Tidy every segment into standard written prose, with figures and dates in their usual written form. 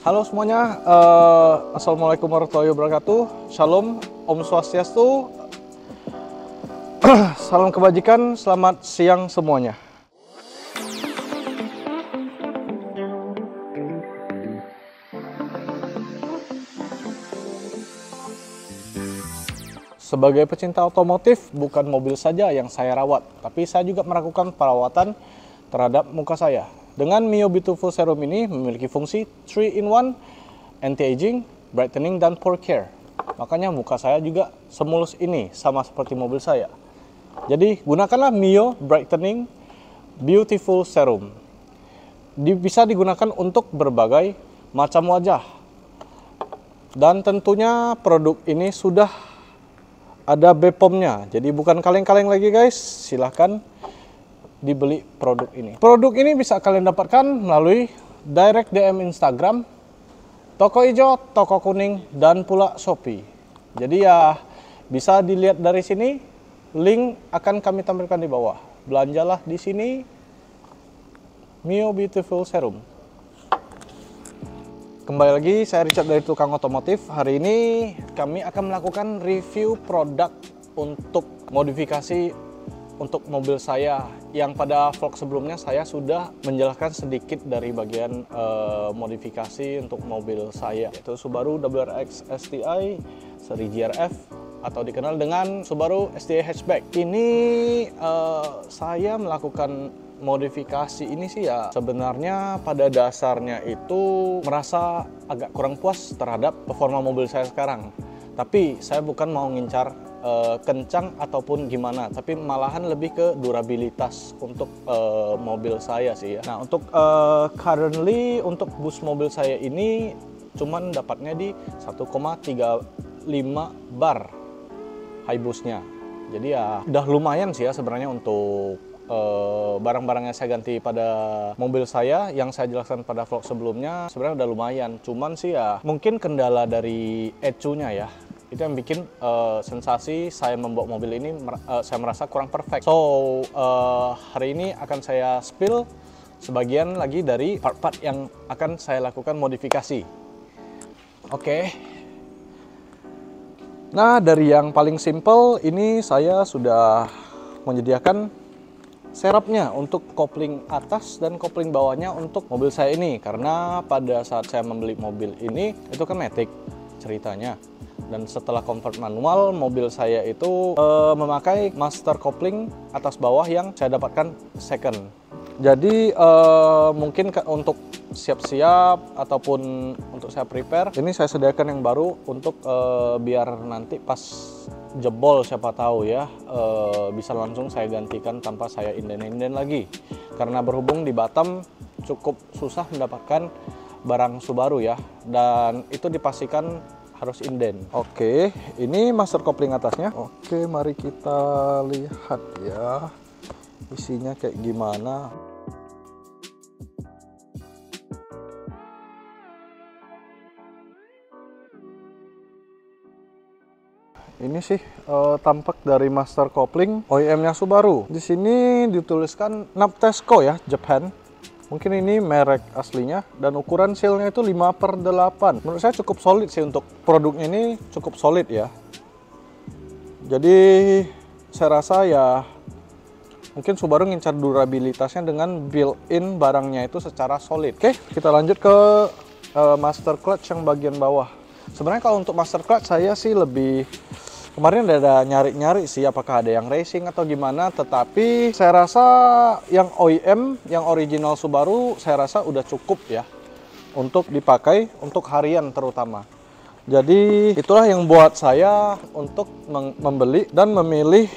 Halo semuanya, Assalamualaikum warahmatullahi wabarakatuh. Shalom, Om Swastiastu, salam kebajikan, selamat siang semuanya. Sebagai pecinta otomotif, bukan mobil saja yang saya rawat, tapi saya juga melakukan perawatan terhadap muka saya. Dengan Mio Beautiful Serum ini memiliki fungsi 3-in-1, anti-aging, brightening, dan pore care. Makanya muka saya juga semulus ini, sama seperti mobil saya. Jadi gunakanlah Mio Brightening Beautiful Serum. Bisa digunakan untuk berbagai macam wajah. Dan tentunya produk ini sudah ada BPOM-nya, jadi bukan kaleng-kaleng lagi guys. Silahkan dibeli produk ini. Produk ini bisa kalian dapatkan melalui direct DM Instagram, toko hijau, toko kuning, dan pula Shopee. Jadi ya bisa dilihat dari sini, link akan kami tampilkan di bawah. Belanjalah di sini, Mio Beautiful Serum. Kembali lagi, saya Richard dari Tukang Otomotif. Hari ini kami akan melakukan review produk untuk modifikasi untuk mobil saya, yang pada vlog sebelumnya saya sudah menjelaskan sedikit dari bagian modifikasi untuk mobil saya, yaitu Subaru WRX STI seri GRF atau dikenal dengan Subaru STI Hatchback. Ini saya melakukan modifikasi ini sih ya sebenarnya pada dasarnya itu merasa agak kurang puas terhadap performa mobil saya sekarang. Tapi saya bukan mau ngincar kencang ataupun gimana, tapi malahan lebih ke durabilitas untuk mobil saya sih ya. Nah untuk currently untuk boost mobil saya ini cuman dapatnya di 1,35 bar high boostnya. Jadi ya udah lumayan sih ya sebenarnya untuk barang-barang yang saya ganti pada mobil saya yang saya jelaskan pada vlog sebelumnya sebenarnya udah lumayan. Cuman sih ya mungkin kendala dari ECU-nya ya, itu yang bikin sensasi saya membawa mobil ini saya merasa kurang perfect. So hari ini akan saya spill sebagian lagi dari part-part yang akan saya lakukan modifikasi. Oke. Nah dari yang paling simple ini saya sudah menyediakan serapnya untuk kopling atas dan kopling bawahnya untuk mobil saya ini, karena pada saat saya membeli mobil ini itu kan Matic ceritanya, dan setelah convert manual mobil saya itu memakai master kopling atas bawah yang saya dapatkan second. Jadi mungkin untuk siap-siap ataupun untuk saya prepare ini saya sediakan yang baru untuk biar nanti pas jebol siapa tahu ya bisa langsung saya gantikan tanpa saya inden-inden lagi, karena berhubung di Batam cukup susah mendapatkan barang Subaru ya, dan itu dipastikan harus inden. Oke, ini master kopling atasnya. Oke, mari kita lihat ya isinya kayak gimana. Ini sih tampak dari master kopling OEM-nya Subaru. Di sini dituliskan Naptesco ya, Japan. Mungkin ini merek aslinya, dan ukuran sealnya itu 5/8. Menurut saya cukup solid sih untuk produknya ini, cukup solid ya. Jadi saya rasa ya mungkin Subaru ngincar durabilitasnya dengan built-in barangnya itu secara solid. Oke, kita lanjut ke master clutch yang bagian bawah. Sebenarnya kalau untuk master clutch saya sih lebih kemarin ada nyari-nyari sih apakah ada yang racing atau gimana, tetapi saya rasa yang OEM, yang original Subaru saya rasa udah cukup ya untuk dipakai untuk harian terutama. Jadi itulah yang buat saya untuk membeli dan memilih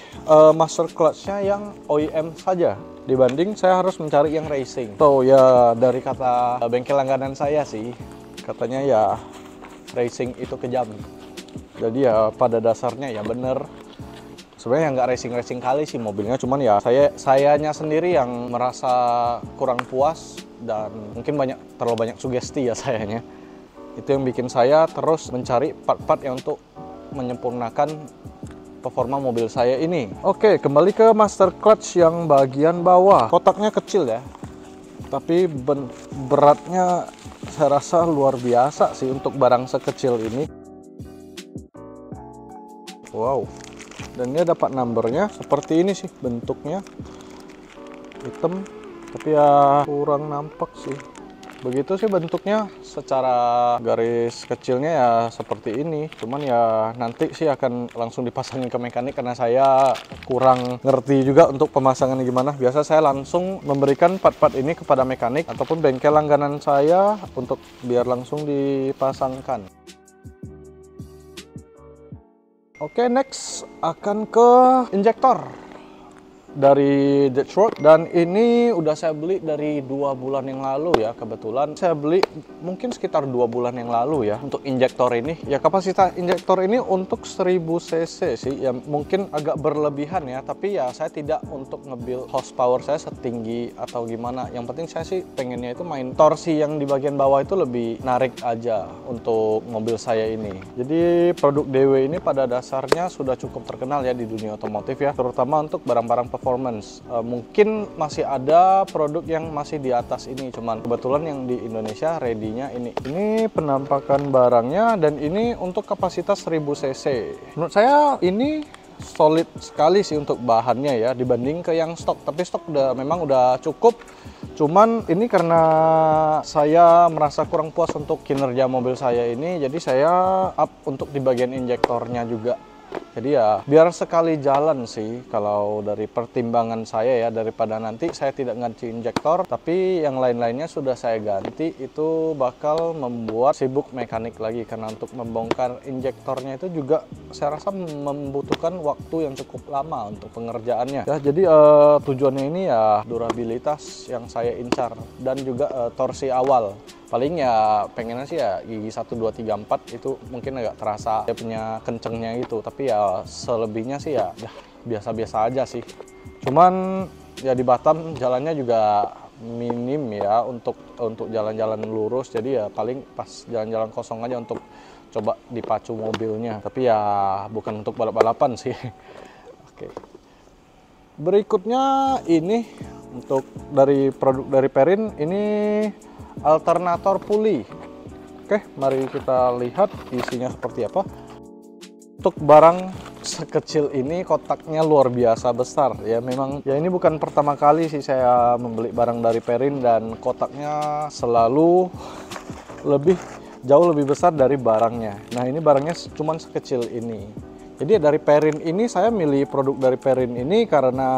master clutch-nya yang OEM saja dibanding saya harus mencari yang racing. So ya dari kata bengkel langganan saya sih, katanya ya racing itu kejam. Jadi ya pada dasarnya ya bener. Sebenarnya nggak racing-racing kali sih mobilnya, cuman ya sayanya sendiri yang merasa kurang puas dan mungkin terlalu banyak sugesti ya sayanya. Itu yang bikin saya terus mencari part-part yang untuk menyempurnakan performa mobil saya ini. Oke, kembali ke master clutch yang bagian bawah. Kotaknya kecil ya, tapi beratnya saya rasa luar biasa sih untuk barang sekecil ini. Wow, dan dia dapat numbernya seperti ini sih bentuknya, hitam, tapi ya kurang nampak sih. Begitu sih bentuknya, secara garis kecilnya ya seperti ini. Cuman ya nanti sih akan langsung dipasangin ke mekanik karena saya kurang ngerti juga untuk pemasangannya gimana. Biasa saya langsung memberikan part-part ini kepada mekanik ataupun bengkel langganan saya untuk biar langsung dipasangkan. Oke, next akan ke injektor dari Detroit, dan ini udah saya beli dari 2 bulan yang lalu ya. Kebetulan saya beli mungkin sekitar 2 bulan yang lalu ya untuk injektor ini. Ya kapasitas injektor ini untuk 1000 cc sih, ya mungkin agak berlebihan ya, tapi ya saya tidak untuk nge-build horsepower saya setinggi atau gimana. Yang penting saya sih pengennya itu main torsi yang di bagian bawah itu lebih narik aja untuk mobil saya ini. Jadi produk DW ini pada dasarnya sudah cukup terkenal ya di dunia otomotif ya, terutama untuk barang-barang performance. Mungkin masih ada produk yang masih di atas ini, cuman kebetulan yang di Indonesia ready-nya ini. Ini penampakan barangnya, dan ini untuk kapasitas 1000 cc. Menurut saya ini solid sekali sih untuk bahannya ya dibanding ke yang stok. Tapi stok memang udah cukup. Cuman ini karena saya merasa kurang puas untuk kinerja mobil saya ini, jadi saya up untuk di bagian injektornya juga. Jadi ya biar sekali jalan sih kalau dari pertimbangan saya ya, daripada nanti saya tidak ganti injektor tapi yang lain-lainnya sudah saya ganti, itu bakal membuat sibuk mekanik lagi. Karena untuk membongkar injektornya itu juga saya rasa membutuhkan waktu yang cukup lama untuk pengerjaannya ya. Jadi tujuannya ini ya durabilitas yang saya incar, dan juga torsi awal. Paling ya pengennya sih ya gigi 1, 2, 3, 4 itu mungkin agak terasa dia punya kencengnya gitu. Tapi ya selebihnya sih ya biasa-biasa aja sih. Cuman ya di Batam jalannya juga minim ya untuk jalan-jalan lurus. Jadi ya paling pas jalan-jalan kosong aja untuk coba dipacu mobilnya. Tapi ya bukan untuk balap-balapan sih. Oke. Berikutnya ini untuk dari produk dari Perrin, ini alternator puli. Oke, mari kita lihat isinya seperti apa. Untuk barang sekecil ini kotaknya luar biasa besar ya. Memang ya ini bukan pertama kali sih saya membeli barang dari Perrin, dan kotaknya selalu jauh lebih besar dari barangnya. Nah, ini barangnya cuma sekecil ini. Jadi dari Perrin ini saya milih produk dari Perrin ini karena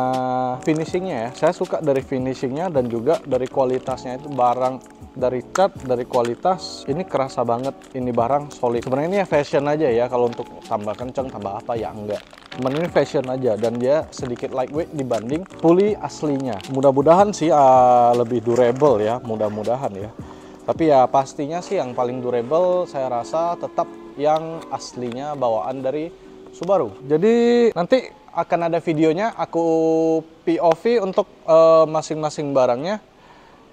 finishingnya ya. Saya suka dari finishingnya dan juga dari kualitasnya. Itu barang dari cat, dari kualitas ini kerasa banget ini barang solid. Sebenarnya ini ya fashion aja ya, kalau untuk tambah kenceng tambah apa ya enggak. Cuman ini fashion aja, dan dia sedikit lightweight dibanding puli aslinya. Mudah-mudahan sih lebih durable ya, mudah-mudahan ya. Tapi ya pastinya sih yang paling durable saya rasa tetap yang aslinya bawaan dari Subaru. Jadi nanti akan ada videonya aku POV untuk masing-masing barangnya.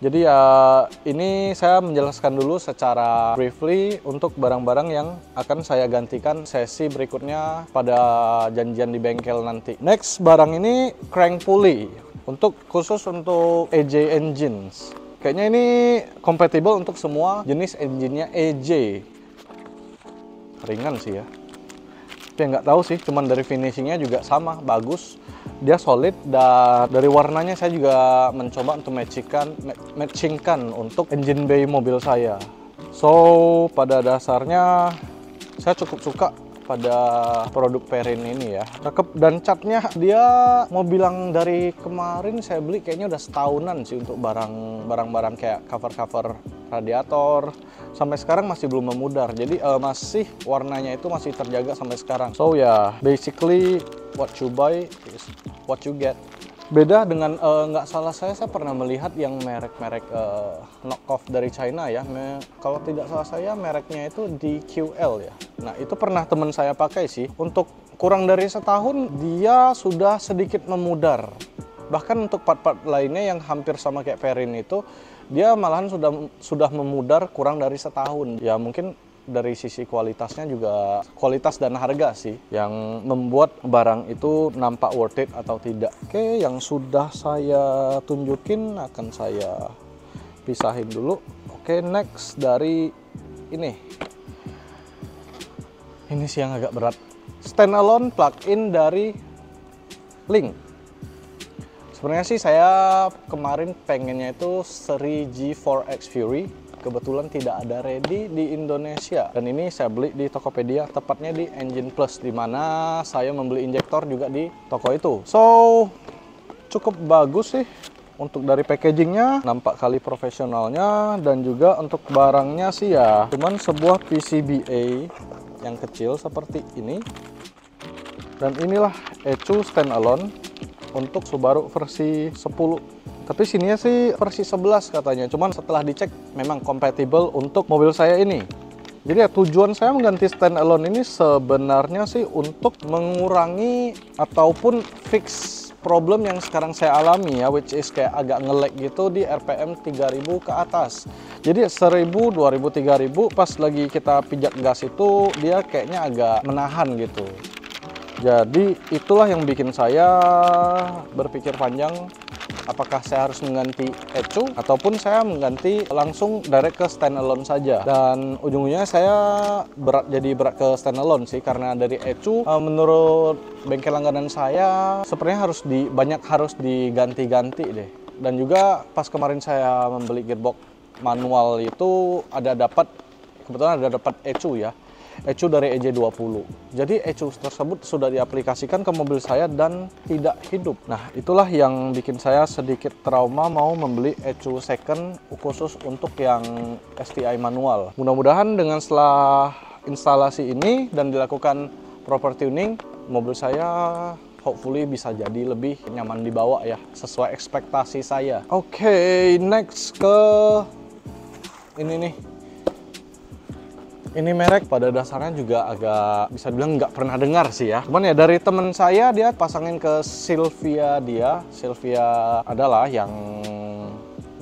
Jadi ya ini saya menjelaskan dulu secara briefly untuk barang-barang yang akan saya gantikan sesi berikutnya pada janjian di bengkel nanti. Next barang ini crank pulley khusus untuk EJ engines. Kayaknya ini compatible untuk semua jenis engine-nya EJ. Ringan sih ya. Tapi nggak tahu sih, cuman dari finishingnya juga sama, bagus. Dia solid, dan dari warnanya saya juga mencoba untuk matchingkan untuk engine bay mobil saya. So, pada dasarnya saya cukup suka pada produk Perrin ini ya. Cakep, dan catnya dia mau bilang dari kemarin saya beli kayaknya udah setahunan sih untuk barang-barang kayak cover-cover radiator. Sampai sekarang masih belum memudar, jadi masih warnanya itu masih terjaga sampai sekarang. So ya, basically what you buy is what you get. Beda dengan nggak salah saya pernah melihat yang merek-merek knockoff dari China ya. Kalau tidak salah saya mereknya itu DQL ya. Nah, itu pernah teman saya pakai sih. Untuk kurang dari setahun dia sudah sedikit memudar. Bahkan untuk part-part lainnya yang hampir sama kayak Perrin itu, dia malahan sudah memudar kurang dari setahun. Ya mungkin dari sisi kualitasnya juga, kualitas dan harga sih yang membuat barang itu nampak worth it atau tidak. Oke, yang sudah saya tunjukin akan saya pisahin dulu. Oke, next dari ini sih yang agak berat, standalone plug-in dari Link. Sebenarnya sih saya kemarin pengennya itu seri G4X Fury, kebetulan tidak ada ready di Indonesia, dan ini saya beli di Tokopedia, tepatnya di Engine Plus, dimana saya membeli injektor juga di toko itu. So cukup bagus sih untuk dari packagingnya, nampak kali profesionalnya, dan juga untuk barangnya sih ya cuman sebuah PCBA yang kecil seperti ini. Dan inilah Ecu standalone untuk Subaru versi 10. Tapi sininya sih versi 11 katanya, cuman setelah dicek memang compatible untuk mobil saya ini. Jadi ya tujuan saya mengganti standalone ini sebenarnya sih untuk mengurangi ataupun fix problem yang sekarang saya alami ya, which is kayak agak nge-lag gitu di RPM 3000 ke atas. Jadi 1000, 2000, 3000 pas lagi kita pijat gas itu dia kayaknya agak menahan gitu. Jadi itulah yang bikin saya berpikir panjang, apakah saya harus mengganti Ecu ataupun saya mengganti langsung direct ke standalone saja. Dan ujung-ujungnya saya jadi berat ke standalone sih, karena dari Ecu menurut bengkel langganan saya sepertinya harus diganti-ganti deh. Dan juga pas kemarin saya membeli gearbox manual itu kebetulan ada dapat Ecu ya, Ecu dari EJ20. Jadi Ecu tersebut sudah diaplikasikan ke mobil saya dan tidak hidup. Nah, itulah yang bikin saya sedikit trauma mau membeli Ecu second khusus untuk yang STI manual. Mudah-mudahan dengan setelah instalasi ini dan dilakukan proper tuning, mobil saya hopefully bisa jadi lebih nyaman dibawa ya, sesuai ekspektasi saya. Oke, next ke ini nih. Ini merek pada dasarnya juga agak bisa dibilang nggak pernah dengar sih ya. Cuman ya dari temen saya, dia pasangin ke Silvia dia. Silvia adalah yang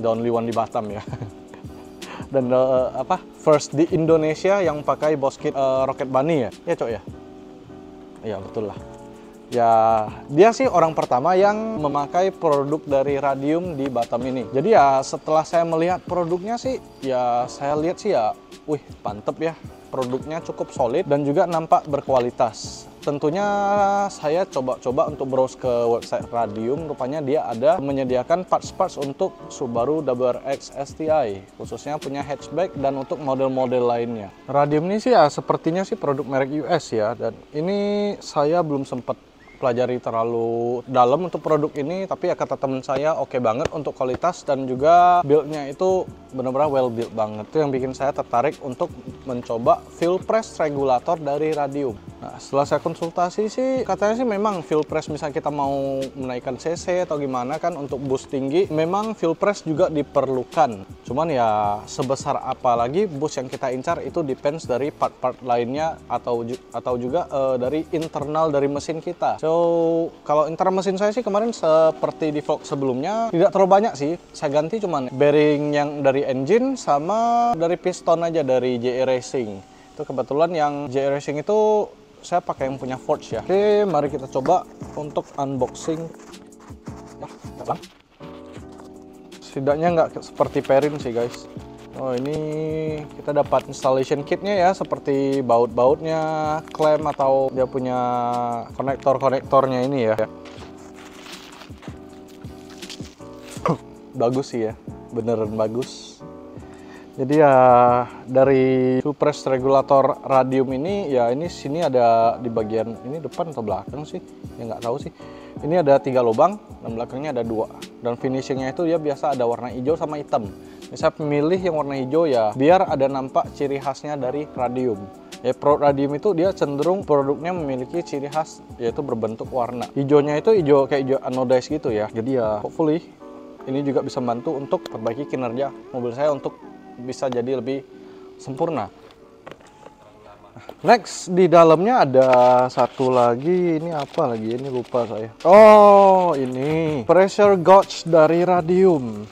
the only one di Batam ya. Dan first di Indonesia yang pakai Boskit Rocket Bunny ya. Ya cok ya? Iya betul lah. Ya, dia sih orang pertama yang memakai produk dari Radium di Batam ini. Jadi ya setelah saya melihat produknya sih, ya saya lihat sih ya, wih mantep ya. Produknya cukup solid dan juga nampak berkualitas. Tentunya saya coba-coba untuk browse ke website Radium, rupanya dia ada menyediakan parts-parts untuk Subaru WRX STI, khususnya punya hatchback dan untuk model-model lainnya. Radium ini sih ya sepertinya sih produk merek US ya, dan ini saya belum sempat pelajari terlalu dalam untuk produk ini, tapi ya kata temen saya oke banget untuk kualitas dan juga build-nya itu benar-benar well built banget. Itu yang bikin saya tertarik untuk mencoba fuel press regulator dari Radium. Nah, setelah saya konsultasi sih, katanya sih memang fuel press misalnya kita mau menaikkan cc atau gimana kan untuk boost tinggi, memang fuel press juga diperlukan. Cuman ya sebesar apa lagi boost yang kita incar itu depends dari part-part lainnya atau juga dari internal dari mesin kita. So, kalau internal mesin saya sih kemarin seperti di vlog sebelumnya tidak terlalu banyak sih. Saya ganti cuman bearing yang dari engine sama dari piston aja dari JE Racing. Itu kebetulan yang JE Racing itu saya pakai yang punya Forge ya. Oke, mari kita coba untuk unboxing. Setidaknya nggak seperti Perrin sih guys. Oh, ini kita dapat installation kitnya ya, seperti baut-bautnya, klem atau dia punya konektor-konektornya ini ya. Bagus sih ya, beneran bagus. Jadi ya dari fuel press regulator Radium ini ya, ini sini ada di bagian ini depan atau belakang sih, ya nggak tahu sih. Ini ada 3 lubang dan belakangnya ada 2, dan finishingnya itu ya biasa ada warna hijau sama hitam. Saya memilih yang warna hijau ya biar ada nampak ciri khasnya dari Radium. Ya, Radium itu dia cenderung produknya memiliki ciri khas yaitu berbentuk warna. Hijaunya itu hijau kayak hijau anodized gitu ya. Jadi ya hopefully ini juga bisa membantu untuk perbaiki kinerja mobil saya untuk bisa jadi lebih sempurna. Next, di dalamnya ada satu lagi. Ini apa lagi? Ini lupa saya. Oh, ini pressure gauge dari Radium.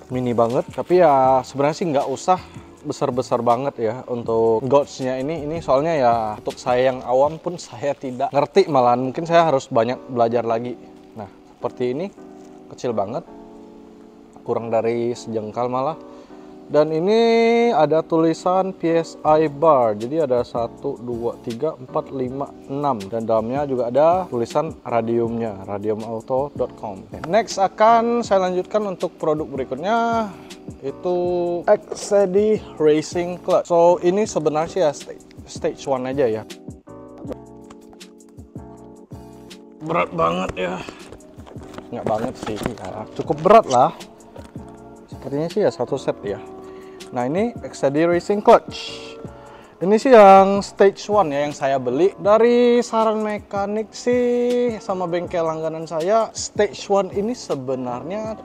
Mini banget, tapi ya sebenarnya sih nggak usah besar-besar banget ya untuk gauge-nya ini soalnya ya untuk saya yang awam pun saya tidak ngerti, malahan mungkin saya harus banyak belajar lagi. Nah, seperti ini, kecil banget. kurang dari sejengkal malah. Dan ini ada tulisan PSI bar, jadi ada 1, 2, 3, 4, 5, 6, dan dalamnya juga ada tulisan radiumnya, radiumauto.com. Next akan saya lanjutkan untuk produk berikutnya, itu XCD Racing Clutch. So ini sebenarnya ya stage 1 aja ya. Berat banget ya. Nggak banget sih ya, cukup berat lah. Sepertinya sih ya satu set ya. Nah ini XCD Racing Clutch. Ini sih yang stage 1 ya yang saya beli. Dari saran mekanik sih sama bengkel langganan saya, stage 1 ini sebenarnya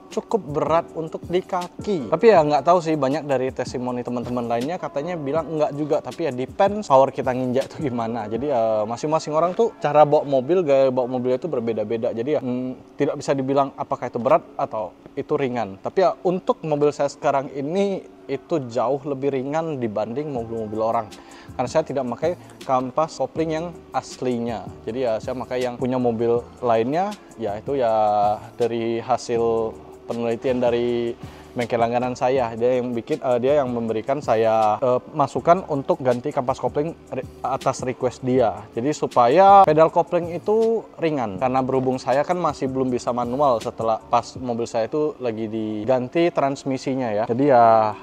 cukup berat untuk di kaki. Tapi ya nggak tahu sih, banyak dari testimoni teman-teman lainnya katanya bilang enggak juga. Tapi ya depends power kita nginjak tuh gimana. Jadi masing-masing orang tuh cara bawa mobil, gaya bawa mobilnya itu berbeda-beda. Jadi ya tidak bisa dibilang apakah itu berat atau itu ringan. Tapi ya untuk mobil saya sekarang ini itu jauh lebih ringan dibanding mobil-mobil orang. Karena saya tidak memakai kampas kopling yang aslinya. Jadi ya saya pakai yang punya mobil lainnya. Ya itu ya dari hasil penelitian dari bengkel langganan saya. Dia yang memberikan saya masukan untuk ganti kampas kopling atas request dia. Jadi supaya pedal kopling itu ringan, karena berhubung saya kan masih belum bisa manual setelah pas mobil saya itu lagi diganti transmisinya ya. Jadi ya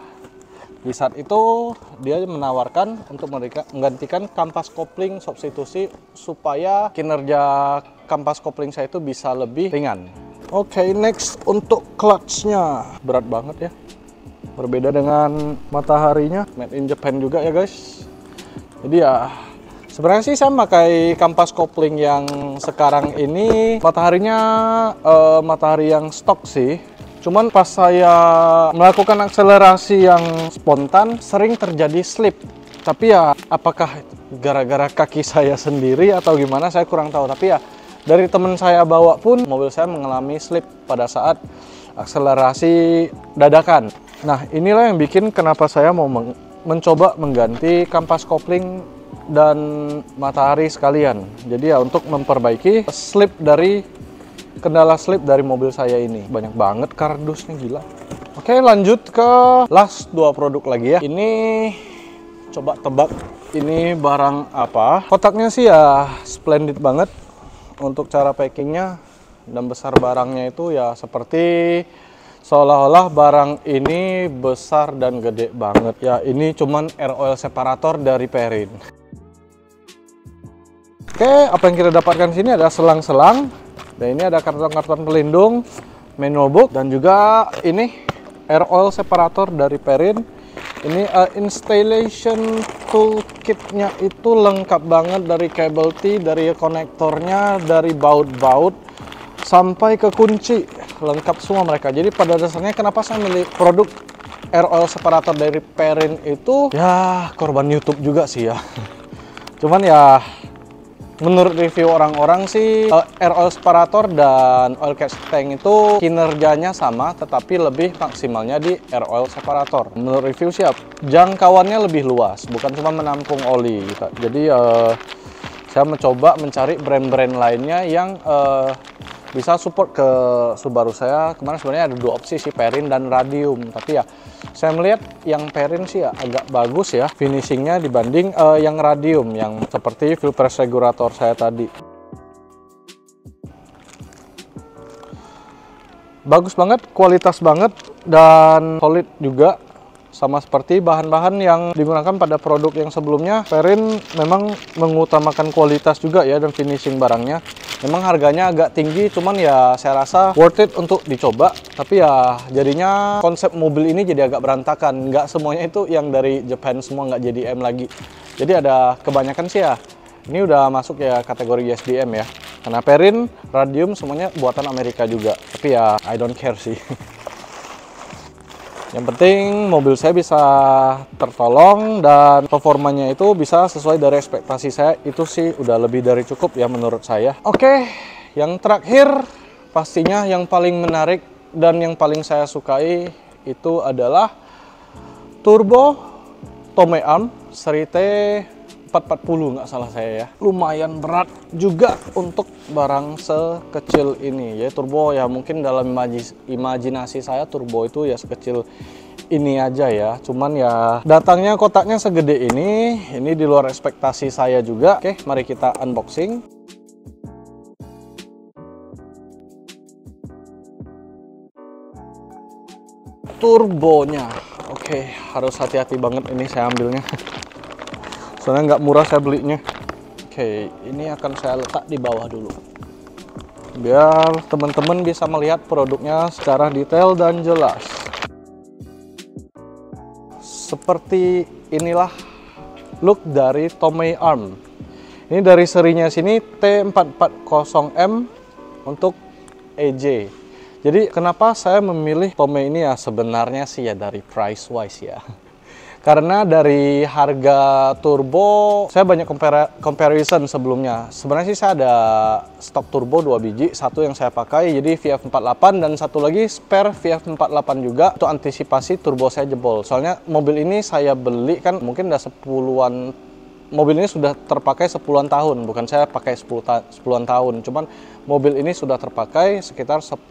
di saat itu dia menawarkan untuk menggantikan kampas kopling substitusi supaya kinerja kampas kopling saya itu bisa lebih ringan. Oke, next untuk clutch-nya. Berat banget ya. Berbeda dengan mataharinya. Made in Japan juga ya guys. Jadi ya sebenarnya sih saya pakai kampas kopling yang sekarang ini mataharinya matahari yang stok sih. Cuman pas saya melakukan akselerasi yang spontan sering terjadi slip. Tapi ya apakah gara-gara kaki saya sendiri atau gimana saya kurang tahu. Tapi ya dari teman saya bawa pun mobil saya mengalami slip pada saat akselerasi dadakan. Nah inilah yang bikin kenapa saya mau mencoba mengganti kampas kopling dan matahari sekalian. Jadi ya untuk memperbaiki kendala slip dari mobil saya ini. Banyak banget kardusnya, gila. Oke, lanjut ke last 2 produk lagi ya. Ini coba tebak ini barang apa. Kotaknya sih ya splendid banget untuk cara packingnya, dan besar barangnya itu ya seperti seolah-olah barang ini besar dan gede banget. Ya ini cuman air oil separator dari Perrin. Oke, apa yang kita dapatkan sini ada selang-selang. Dan ini ada karton-karton pelindung, manual book, dan juga ini air oil separator dari Perrin. Ini installation toolkitnya itu lengkap banget, dari cable T, dari konektornya, dari baut-baut sampai ke kunci, lengkap semua mereka. Jadi pada dasarnya kenapa saya milih produk air oil separator dari Perrin itu ya korban YouTube juga sih ya. Cuman ya menurut review orang-orang sih air oil separator dan oil catch tank itu kinerjanya sama, tetapi lebih maksimalnya di air oil separator. Menurut review sih jangkauannya lebih luas, bukan cuma menampung oli gitu. Jadi saya mencoba mencari brand-brand lainnya yang bisa support ke Subaru saya. Kemarin sebenarnya ada 2 opsi sih, Perrin dan Radium, tapi ya saya melihat yang Perrin sih ya agak bagus ya finishingnya dibanding yang Radium yang seperti fuel press regulator saya tadi. Bagus banget, kualitas banget, dan solid juga. Sama seperti bahan-bahan yang digunakan pada produk yang sebelumnya, Perrin memang mengutamakan kualitas juga ya, dan finishing barangnya. Memang harganya agak tinggi, cuman ya saya rasa worth it untuk dicoba. Tapi ya jadinya konsep mobil ini jadi agak berantakan. Nggak semuanya itu yang dari Japan semua, nggak jadi M lagi. Jadi ada kebanyakan sih ya, ini udah masuk ya kategori SDM ya. Karena Perrin, Radium semuanya buatan Amerika juga. Tapi ya I don't care sih. Yang penting mobil saya bisa tertolong dan performanya itu bisa sesuai dari ekspektasi saya. Itu sih udah lebih dari cukup ya menurut saya. Oke, yang terakhir pastinya yang paling menarik dan yang paling saya sukai itu adalah turbo Tome Arm seri T 440 nggak salah saya ya. Lumayan berat juga untuk barang sekecil ini ya. Turbo ya mungkin dalam imajinasi saya turbo itu ya sekecil ini aja ya. Cuman ya datangnya kotaknya segede ini di luar ekspektasi saya juga. Oke, mari kita unboxing. Turbonya, oke, harus hati-hati banget ini saya ambilnya. Soalnya nggak murah saya belinya. Oke, ini akan saya letak di bawah dulu biar teman-teman bisa melihat produknya secara detail dan jelas. Seperti inilah look dari Tomei Arm. Ini dari serinya sini T440M untuk EJ. Jadi kenapa saya memilih Tomei ini ya, sebenarnya sih ya dari price wise ya. Karena dari harga turbo, saya banyak comparison sebelumnya. Sebenarnya sih saya ada stok turbo 2 biji, satu yang saya pakai jadi VF48 dan satu lagi spare VF48 juga untuk antisipasi turbo saya jebol. Soalnya mobil ini saya beli kan mungkin udah 10-an, mobil ini sudah terpakai 10-an tahun, bukan saya pakai 10-an tahun. Cuman mobil ini sudah terpakai sekitar 10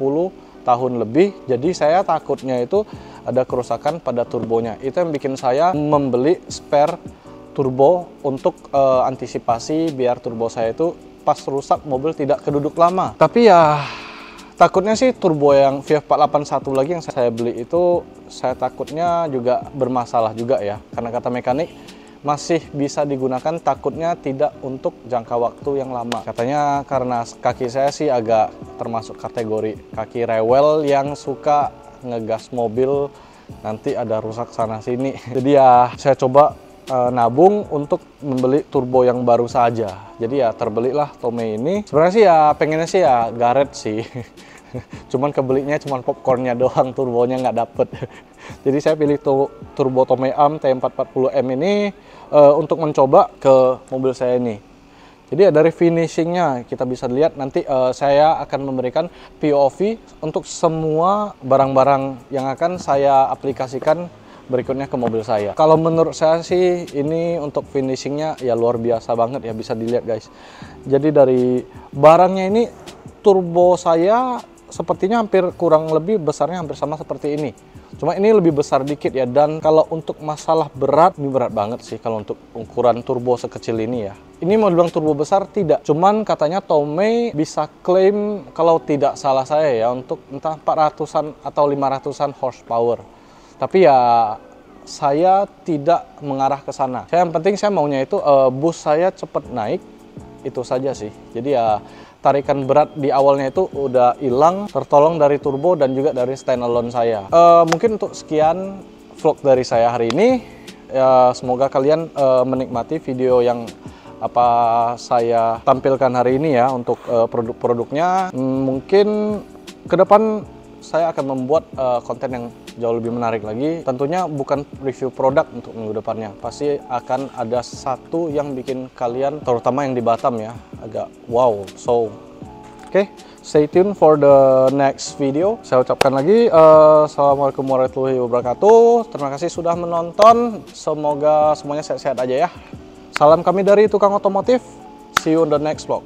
tahun lebih, jadi saya takutnya itu ada kerusakan pada turbonya. Itu yang bikin saya membeli spare turbo untuk antisipasi biar turbo saya itu pas rusak mobil tidak keduduk lama. Tapi ya takutnya sih turbo yang VF481 lagi yang saya beli itu saya takutnya juga bermasalah juga ya, karena kata mekanik masih bisa digunakan, takutnya tidak untuk jangka waktu yang lama. Katanya karena kaki saya sih agak termasuk kategori kaki rewel yang suka ngegas mobil nanti ada rusak sana sini. Jadi ya saya coba nabung untuk membeli turbo yang baru saja. Jadi ya terbelilah Tomei ini. Sebenarnya sih ya pengennya sih ya Garrett sih. Cuman kebelinya cuman popcornnya doang, turbonya nggak dapet. Jadi saya pilih turbo Tomei Arm T440M ini untuk mencoba ke mobil saya ini. Jadi ya dari finishingnya kita bisa lihat nanti saya akan memberikan POV untuk semua barang-barang yang akan saya aplikasikan berikutnya ke mobil saya. Kalau menurut saya sih ini untuk finishingnya ya luar biasa banget ya, bisa dilihat guys. Jadi dari barangnya ini turbo saya sepertinya hampir kurang lebih besarnya hampir sama seperti ini. Cuma ini lebih besar dikit ya, dan kalau untuk masalah berat, ini berat banget sih kalau untuk ukuran turbo sekecil ini ya. Ini mau dibilang turbo besar tidak, cuman katanya Tomei bisa klaim kalau tidak salah saya ya untuk entah 400-an atau 500-an horsepower. Tapi ya saya tidak mengarah ke sana. Yang penting saya maunya itu boost saya cepat naik, itu saja sih. Jadi ya tarikan berat di awalnya itu udah hilang, tertolong dari turbo dan juga dari standalone saya. Mungkin untuk sekian vlog dari saya hari ini. Ya, semoga kalian menikmati video yang apa saya tampilkan hari ini ya untuk produk-produknya. Mungkin ke depan saya akan membuat konten yang jauh lebih menarik lagi. Tentunya bukan review produk untuk minggu depannya. Pasti akan ada satu yang bikin kalian, terutama yang di Batam ya, agak wow. So, oke, stay tune for the next video. Saya ucapkan lagi Assalamualaikum warahmatullahi wabarakatuh. Terima kasih sudah menonton. Semoga semuanya sehat-sehat aja ya. Salam kami dari Tukang Otomotif. See you on the next vlog.